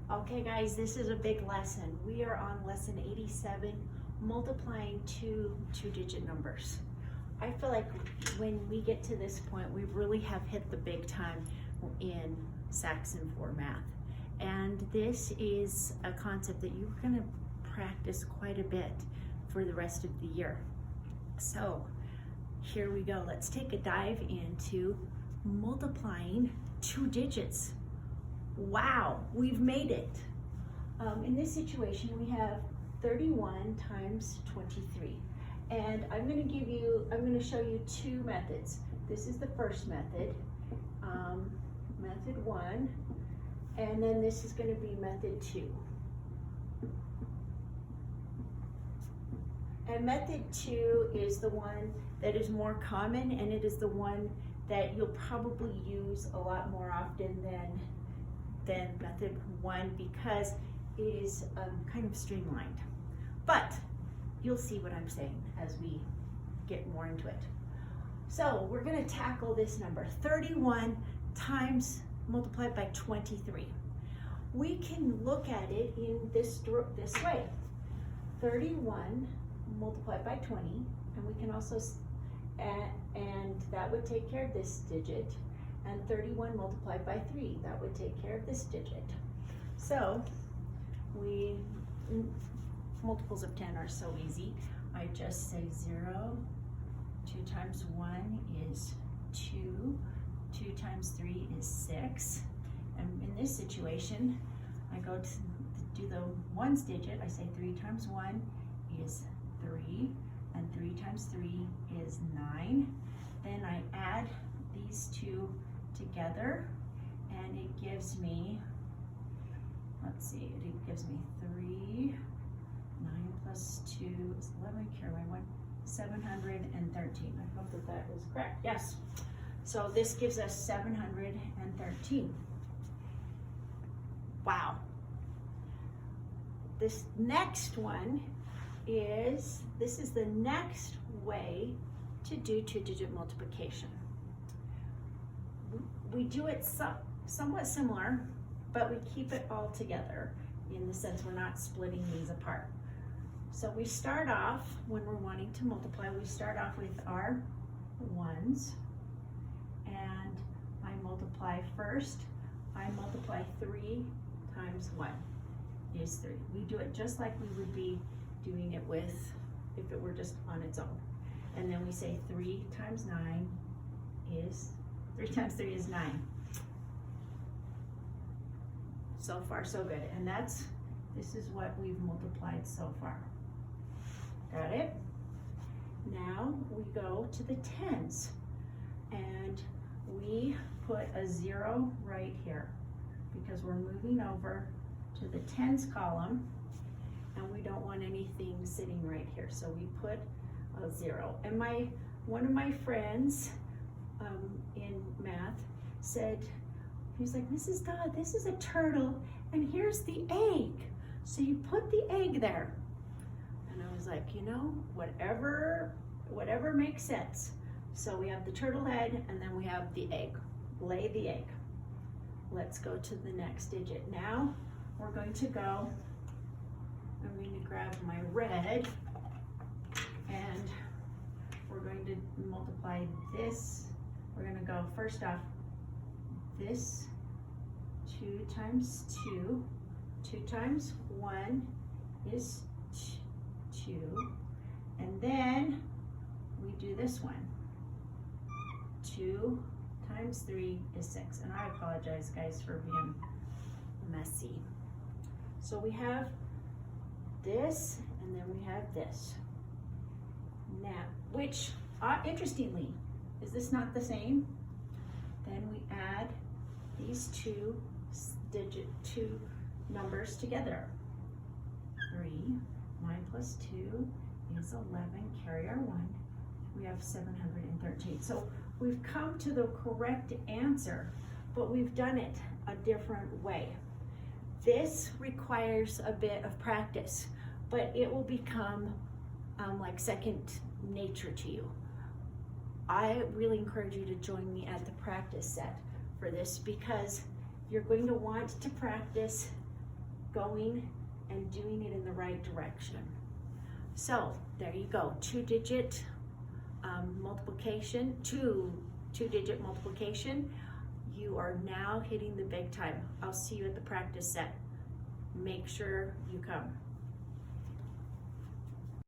Okay guys, this is a big lesson. We are on lesson 87, multiplying two-digit numbers. I feel like when we get to this point, we really have hit the big time in Saxon 4 math. And this is a concept that you're gonna practice quite a bit for the rest of the year. So here we go. Let's take a dive into multiplying two digits. Wow, we've made it. In this situation, we have 31 times 23. And I'm gonna show you two methods. This is the first method, method 1, and then this is gonna be method 2. And method 2 is the one that is more common, and it is the one that you'll probably use a lot more often than method 1 because it is kind of streamlined. But you'll see what I'm saying as we get more into it. So we're going to tackle this number, 31 times multiplied by 23. We can look at it in this way. 31 multiplied by 20, and we can also, and that would take care of this digit. And 31 multiplied by 3, that would take care of this digit. So multiples of 10 are so easy. I just say 0, 2 times 1 is 2, 2 times 3 is 6. And in this situation, I go to do the ones digit. I say 3 times 1 is 3, and 3 times 3 is 9. Then I add these two together, and it gives me, let's see, it gives me 3, 9 plus 2 is 11, carry my 1, 713. I hope that is correct. Yes. So this gives us 713. Wow. This next one is, this is the next way to do two-digit multiplication. We do it somewhat similar, but we keep it all together in the sense we're not splitting these apart. So we start off, when we're wanting to multiply, we start off with our ones, and I multiply first. I multiply 3 times 1 is 3. We do it just like we would be doing it with, if it were just on its own. And then we say 3 times 9 is 3 times 3 is 9. So far, so good. And this is what we've multiplied so far. Got it? Now we go to the tens, and we put a 0 right here because we're moving over to the tens column, and we don't want anything sitting right here. So we put a 0. And one of my friends in math said, he was like, Mrs. Dodd, this is a turtle, and here's the egg. So you put the egg there. And I was like, you know, whatever makes sense. So we have the turtle head, and then we have the egg. Lay the egg. Let's go to the next digit. Now we're going to go, I'm going to grab my red, and we're going to multiply this. We're going to go first off, this 2 times 2, 2 times 1 is 2, and then we do this one, 2 times 3 is 6, and I apologize guys for being messy. So we have this, and then we have this. Now, which, interestingly, is this not the same? Then we add these two numbers together. 3, 9 plus 2 is 11, carry our 1. We have 713. So we've come to the correct answer, but we've done it a different way. This requires a bit of practice, but it will become like second nature to you. I really encourage you to join me at the practice set for this because you're going to want to practice going and doing it in the right direction. So there you go, two-digit multiplication, two-digit multiplication. You are now hitting the big time. I'll see you at the practice set. Make sure you come.